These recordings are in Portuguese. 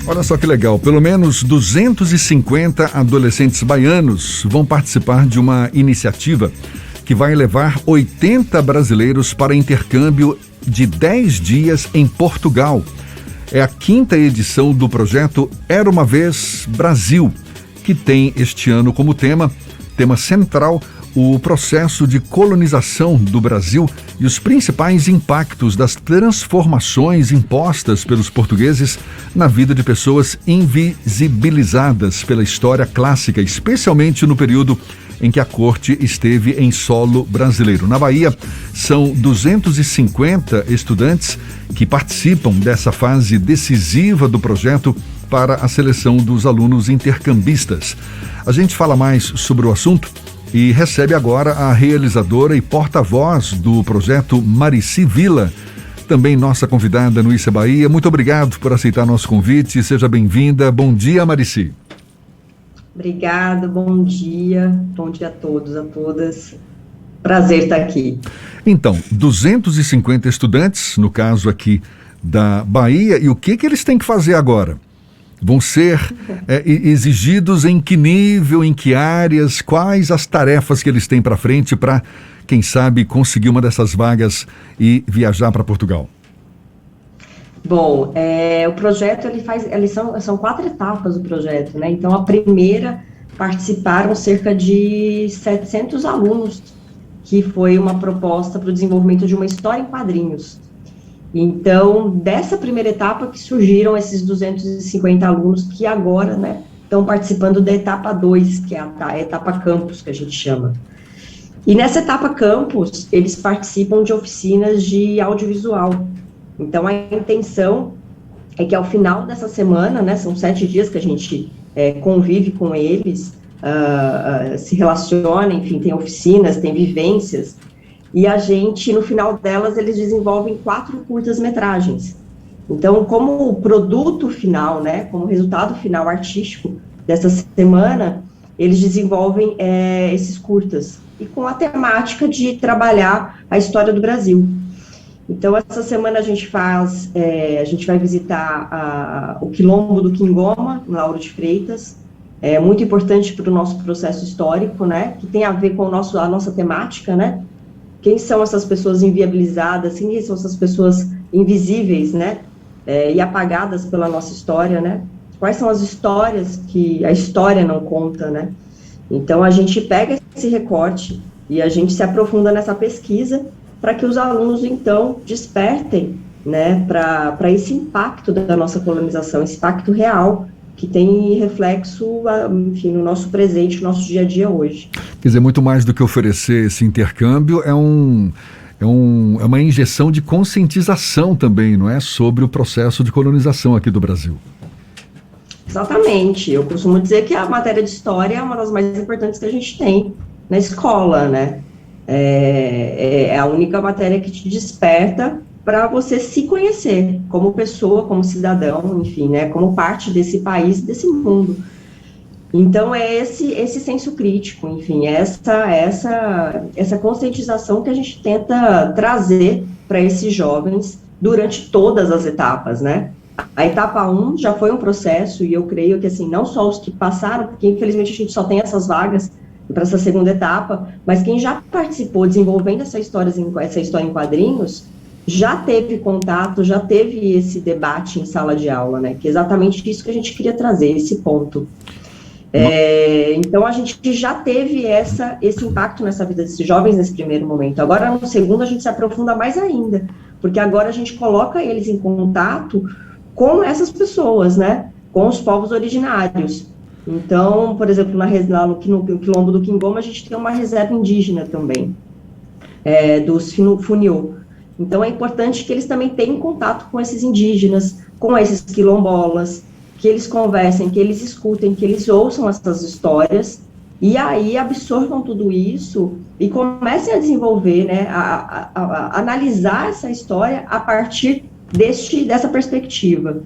Olha só que legal, pelo menos 250 adolescentes baianos vão participar de uma iniciativa que vai levar 80 brasileiros para intercâmbio de 10 dias em Portugal. É a 5ª edição do projeto Era Uma Vez Brasil, que tem este ano como tema central, o processo de colonização do Brasil e os principais impactos das transformações impostas pelos portugueses na vida de pessoas invisibilizadas pela história clássica, especialmente no período em que a corte esteve em solo brasileiro. Na Bahia, são 250 estudantes que participam dessa fase decisiva do projeto para a seleção dos alunos intercambistas. A gente fala mais sobre o assunto e recebe agora a realizadora e porta-voz do projeto, Marici Vila, também nossa convidada no Isso é Bahia. Muito obrigado por aceitar nosso convite, seja bem-vinda. Bom dia, Marici. Obrigada, bom dia a todos, a todas. Prazer estar aqui. Então, 250 estudantes, no caso aqui da Bahia, e o que eles têm que fazer agora? Vão ser exigidos em que nível, em que áreas, quais as tarefas que eles têm para frente para, quem sabe, conseguir uma dessas vagas e viajar para Portugal? Bom, o projeto, são 4 etapas do projeto, né? Então, a primeira, participaram cerca de 700 alunos, que foi uma proposta para o desenvolvimento de uma história em quadrinhos. Então, dessa primeira etapa que surgiram esses 250 alunos que agora, né, estão participando da etapa 2, que é a etapa campus, que a gente chama. E nessa etapa campus, eles participam de oficinas de audiovisual. Então, a intenção é que ao final dessa semana, né, são 7 dias que a gente convive com eles, se relaciona, enfim, tem oficinas, tem vivências, e a gente, no final delas, eles desenvolvem 4 curtas-metragens. Então, como produto final, né, como resultado final artístico dessa semana, eles desenvolvem esses curtas, e com a temática de trabalhar a história do Brasil. Então, essa semana a gente vai visitar o Quilombo do Quingoma, em Lauro de Freitas. É muito importante para o nosso processo histórico, né, que tem a ver com a nossa temática, né. Quem são essas pessoas inviabilizadas, quem são essas pessoas invisíveis, né, e apagadas pela nossa história, né? Quais são as histórias que a história não conta, né? Então, a gente pega esse recorte e a gente se aprofunda nessa pesquisa para que os alunos, então, despertem, né, para esse impacto da nossa colonização, esse impacto real, que tem reflexo, enfim, no nosso presente, no nosso dia a dia hoje. Quer dizer, muito mais do que oferecer esse intercâmbio, é uma injeção de conscientização também, não é? Sobre o processo de colonização aqui do Brasil. Exatamente. Eu costumo dizer que a matéria de história é uma das mais importantes que a gente tem na escola, né? É a única matéria que te desperta para você se conhecer como pessoa, como cidadão, enfim, né, como parte desse país, desse mundo. Então, é esse senso crítico, enfim, essa conscientização que a gente tenta trazer para esses jovens durante todas as etapas, né? A etapa 1 já foi um processo, e eu creio que, assim, não só os que passaram, porque infelizmente a gente só tem essas vagas para essa segunda etapa, mas quem já participou desenvolvendo essa história em quadrinhos, já teve contato, já teve esse debate em sala de aula, né? Que é exatamente isso que a gente queria trazer, esse ponto. Então, a gente já teve esse impacto nessa vida desses jovens nesse primeiro momento. Agora, no segundo, a gente se aprofunda mais ainda, porque agora a gente coloca eles em contato com essas pessoas, né? Com os povos originários. Então, por exemplo, no Quilombo do Quingoma, a gente tem uma reserva indígena também, dos Funiô. Então, é importante que eles também tenham contato com esses indígenas, com esses quilombolas, que eles conversem, que eles escutem, que eles ouçam essas histórias, e aí absorvam tudo isso e comecem a desenvolver, né, a analisar essa história a partir dessa perspectiva.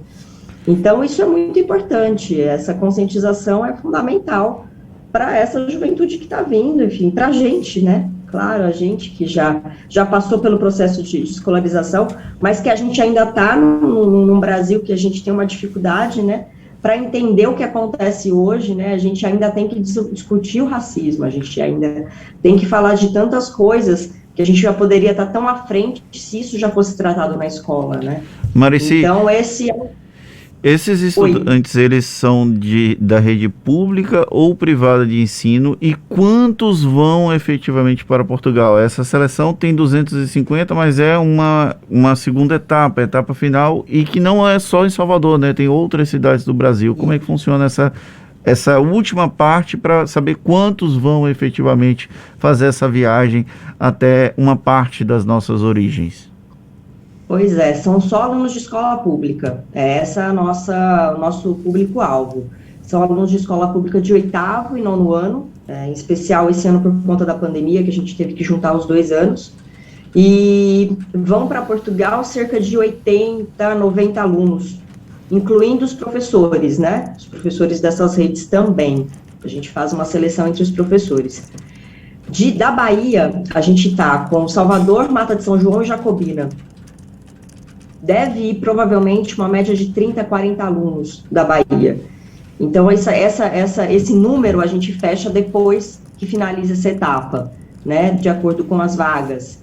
Então, isso é muito importante, essa conscientização é fundamental para essa juventude que está vindo, enfim, para a gente, né? claro, a gente que já passou pelo processo de escolarização, mas que a gente ainda está num Brasil que a gente tem uma dificuldade, né, para entender o que acontece hoje, né, a gente ainda tem que discutir o racismo, a gente ainda tem que falar de tantas coisas que a gente já poderia estar tão à frente se isso já fosse tratado na escola, né. Marici, Então, esses estudantes, eles são da rede pública ou privada de ensino, e quantos vão efetivamente para Portugal? Essa seleção tem 250, mas é uma segunda etapa, etapa final, e que não é só em Salvador, né? Tem outras cidades do Brasil. Como é que funciona essa última parte para saber quantos vão efetivamente fazer essa viagem até uma parte das nossas origens? Pois é, são só alunos de escola pública, essa é o nosso público-alvo. São alunos de escola pública de 8º e 9º ano, em especial esse ano por conta da pandemia, que a gente teve que juntar os 2 anos, e vão para Portugal cerca de 80, 90 alunos, incluindo os professores, né? Os professores dessas redes também. A gente faz uma seleção entre os professores. Da Bahia, a gente está com Salvador, Mata de São João e Jacobina. Deve ir, provavelmente, uma média de 30 a 40 alunos da Bahia. Então, esse número a gente fecha depois que finaliza essa etapa, né, de acordo com as vagas.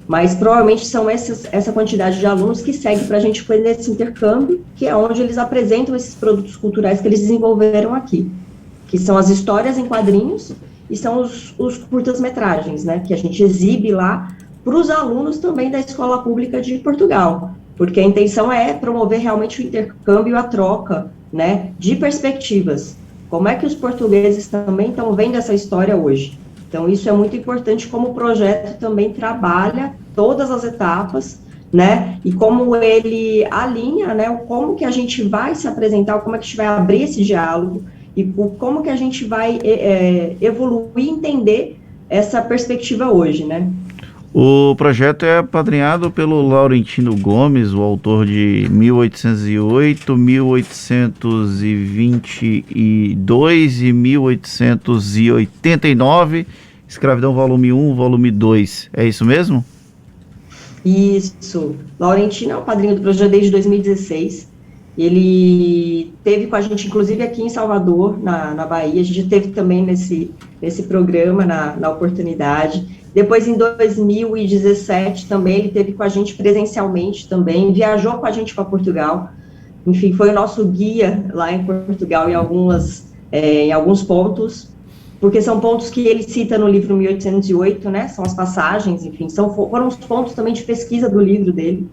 Mas, provavelmente, são essa quantidade de alunos que segue para a gente fazer esse intercâmbio, que é onde eles apresentam esses produtos culturais que eles desenvolveram aqui, que são as histórias em quadrinhos e são os curtas-metragens, né, que a gente exibe lá para os alunos também da Escola Pública de Portugal, porque a intenção é promover realmente o intercâmbio e a troca, né, de perspectivas. Como é que os portugueses também estão vendo essa história hoje? Então, isso é muito importante, como o projeto também trabalha todas as etapas, né, e como ele alinha, né, como que a gente vai se apresentar, como é que a gente vai abrir esse diálogo, e como que a gente vai evoluir e entender essa perspectiva hoje, né. O projeto é apadrinhado pelo Laurentino Gomes, o autor de 1808, 1822 e 1889, Escravidão volume 1, volume 2. É isso mesmo? Isso. Laurentino é o padrinho do projeto desde 2016. Ele teve com a gente, inclusive, aqui em Salvador, na Bahia. A gente teve também nesse programa, na oportunidade. Depois, em 2017, também, ele teve com a gente presencialmente também, viajou com a gente para Portugal. Enfim, foi o nosso guia lá em Portugal em alguns pontos, porque são pontos que ele cita no livro 1808, né? São as passagens, enfim, foram os pontos também de pesquisa do livro dele.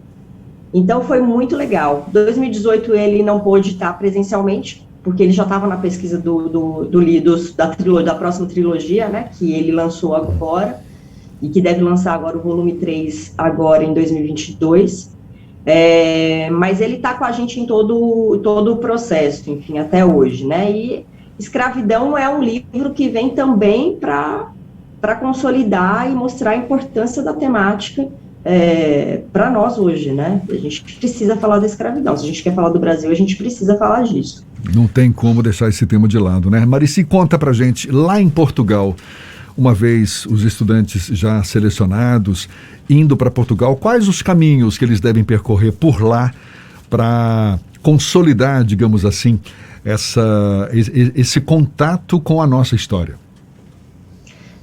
Então, foi muito legal. 2018, ele não pôde estar presencialmente, porque ele já estava na pesquisa da próxima trilogia, né? Que ele lançou agora, e que deve lançar agora o volume 3, agora em 2022, mas ele está com a gente em todo o processo, enfim, até hoje, né, e Escravidão é um livro que vem também para consolidar e mostrar a importância da temática para nós hoje, né, a gente precisa falar da escravidão, se a gente quer falar do Brasil, a gente precisa falar disso. Não tem como deixar esse tema de lado, né? Marici, conta pra gente, lá em Portugal, uma vez os estudantes já selecionados, indo para Portugal, quais os caminhos que eles devem percorrer por lá para consolidar, digamos assim, esse contato com a nossa história?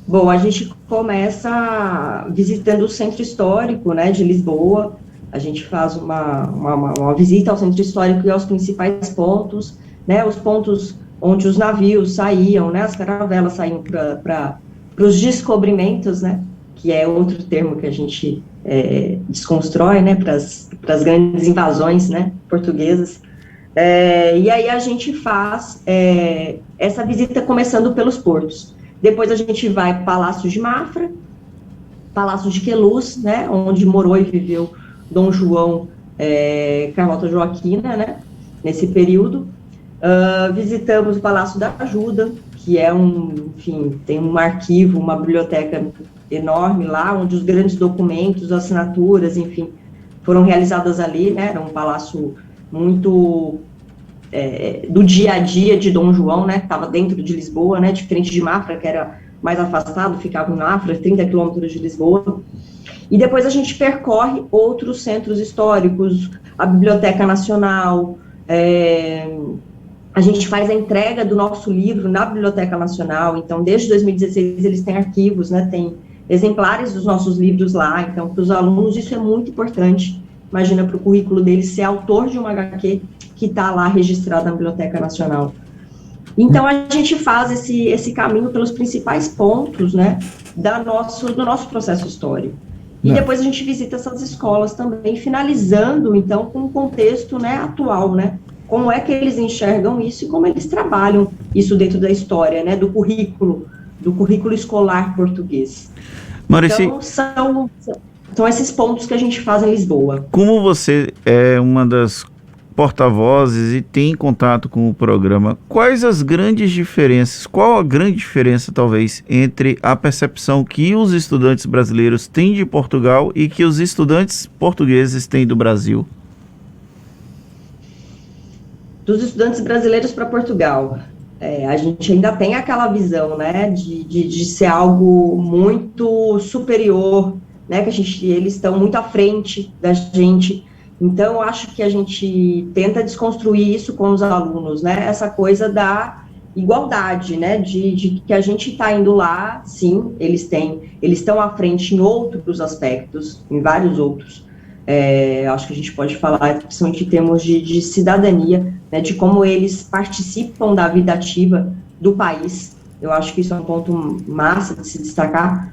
Bom, a gente começa visitando o Centro Histórico, né, de Lisboa. A gente faz uma visita ao Centro Histórico e aos principais pontos, né, os pontos onde os navios saíam, né, as caravelas saíam para os descobrimentos, né, que é outro termo que a gente desconstrói, né, para as grandes invasões, né, portuguesas. E aí a gente faz essa visita começando pelos portos. Depois a gente vai para Palácio de Mafra, Palácio de Queluz, né, onde morou e viveu Dom João, Carlota Joaquina, né, nesse período. Visitamos o Palácio da Ajuda, que é tem um arquivo, uma biblioteca enorme lá, onde os grandes documentos, assinaturas, enfim, foram realizadas ali, né, era um palácio muito do dia a dia de Dom João, né, que estava dentro de Lisboa, né, diferente de Mafra, que era mais afastado, ficava em Mafra, 30 quilômetros de Lisboa. E depois a gente percorre outros centros históricos, a Biblioteca Nacional, a gente faz a entrega do nosso livro na Biblioteca Nacional. Então, desde 2016, eles têm arquivos, né, tem exemplares dos nossos livros lá. Então, para os alunos, isso é muito importante. Imagina, para o currículo deles ser autor de uma HQ que está lá registrada na Biblioteca Nacional. Então, a gente faz esse caminho pelos principais pontos, né, do nosso processo histórico. E depois a gente visita essas escolas também, finalizando, então, com o contexto, né, atual, né, como é que eles enxergam isso e como eles trabalham isso dentro da história, né, do currículo escolar português. Marici, então, são esses pontos que a gente faz em Lisboa. Como você é uma das porta-vozes e tem contato com o programa, quais as grandes diferenças, qual a grande diferença, talvez, entre a percepção que os estudantes brasileiros têm de Portugal e que os estudantes portugueses têm do Brasil? Dos estudantes brasileiros para Portugal, a gente ainda tem aquela visão, né, de ser algo muito superior, né, que eles estão muito à frente da gente. Então, eu acho que a gente tenta desconstruir isso com os alunos, né, essa coisa da igualdade, né, de que a gente está indo lá, sim, eles estão à frente em outros aspectos, em vários outros. Acho que a gente pode falar, principalmente em termos de cidadania, né, de como eles participam da vida ativa do país. Eu acho que isso é um ponto massa de se destacar.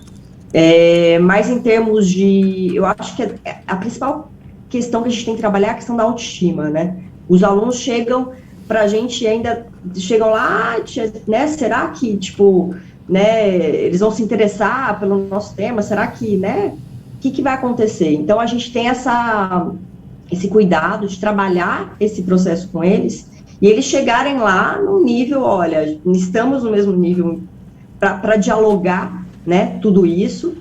Mas em termos eu acho que a principal questão que a gente tem que trabalhar é a questão da autoestima, né? Os alunos chegam pra gente chegam lá, né, será que, tipo, né, eles vão se interessar pelo nosso tema? Será que, né, o que vai acontecer? Então, a gente tem esse cuidado de trabalhar esse processo com eles e eles chegarem lá no nível, olha, estamos no mesmo nível para dialogar, né, tudo isso.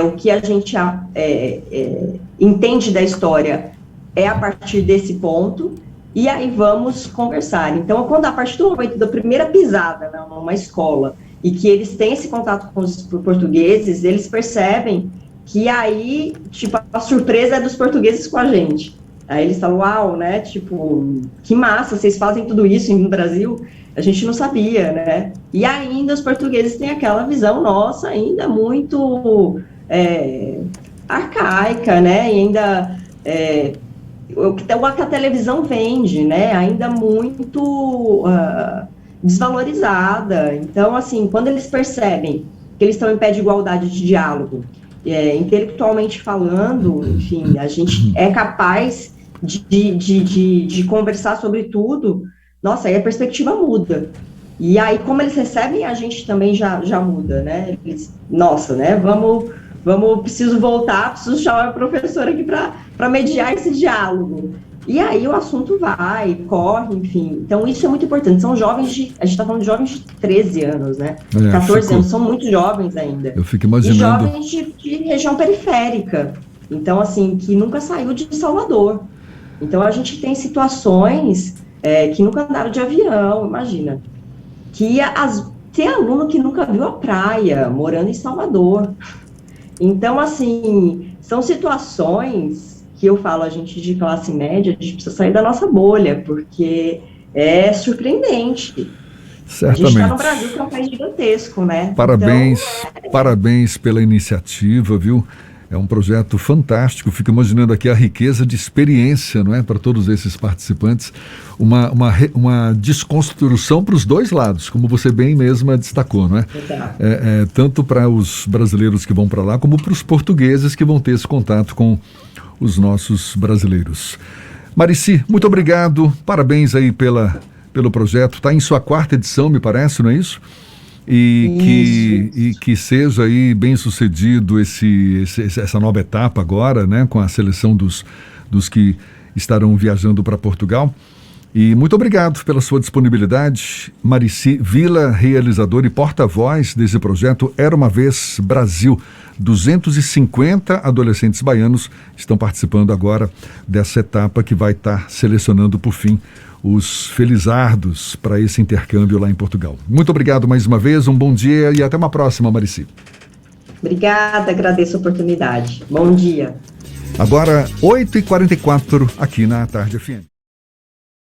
O que a gente entende da história é a partir desse ponto, e aí vamos conversar. Então, quando a partir do momento da primeira pisada numa escola, e que eles têm esse contato com os portugueses, eles percebem que aí, tipo, a surpresa é dos portugueses com a gente. Aí eles falam, uau, né, tipo, que massa, vocês fazem tudo isso no Brasil, a gente não sabia, né? E ainda os portugueses têm aquela visão nossa ainda muito arcaica, né? E ainda o que a televisão vende, né? Ainda muito desvalorizada. Então, assim, quando eles percebem que eles estão em pé de igualdade de diálogo, intelectualmente falando, enfim, a gente é capaz de conversar sobre tudo. Nossa, aí a perspectiva muda. E aí, como eles recebem, a gente também já muda, né? Nossa, né? Preciso voltar, preciso chamar a professora aqui para mediar esse diálogo. E aí o assunto corre, enfim. Então, isso é muito importante. São jovens a gente está falando de jovens de 13 anos, né? 14 anos, são muito jovens ainda. Eu fico imaginando. E jovens de região periférica. Então, assim, que nunca saiu de Salvador. Então, a gente tem situações que nunca andaram de avião, imagina. Tem aluno que nunca viu a praia, morando em Salvador. Então, assim, são situações que eu falo, a gente de classe média, a gente precisa sair da nossa bolha, porque é surpreendente. Certamente. A gente está no Brasil, que é um país gigantesco, né? Parabéns, então, parabéns pela iniciativa, viu? É um projeto fantástico, fico imaginando aqui a riqueza de experiência, não é, para todos esses participantes, uma desconstrução para os dois lados, como você bem mesma destacou, não é? Tanto para os brasileiros que vão para lá, como para os portugueses que vão ter esse contato com os nossos brasileiros. Marici, muito obrigado, parabéns aí pelo projeto, está em sua 4ª edição, me parece, não é isso? E que seja aí bem sucedido essa nova etapa agora, né, com a seleção dos que estarão viajando para Portugal. E muito obrigado pela sua disponibilidade. Marici Vila, realizadora e porta-voz desse projeto Era Uma Vez Brasil. 250 adolescentes baianos estão participando agora dessa etapa que vai estar selecionando, por fim, os felizardos para esse intercâmbio lá em Portugal. Muito obrigado mais uma vez, um bom dia e até uma próxima, Marici. Obrigada, agradeço a oportunidade. Bom dia. Agora, 8h44 aqui na Tarde FM.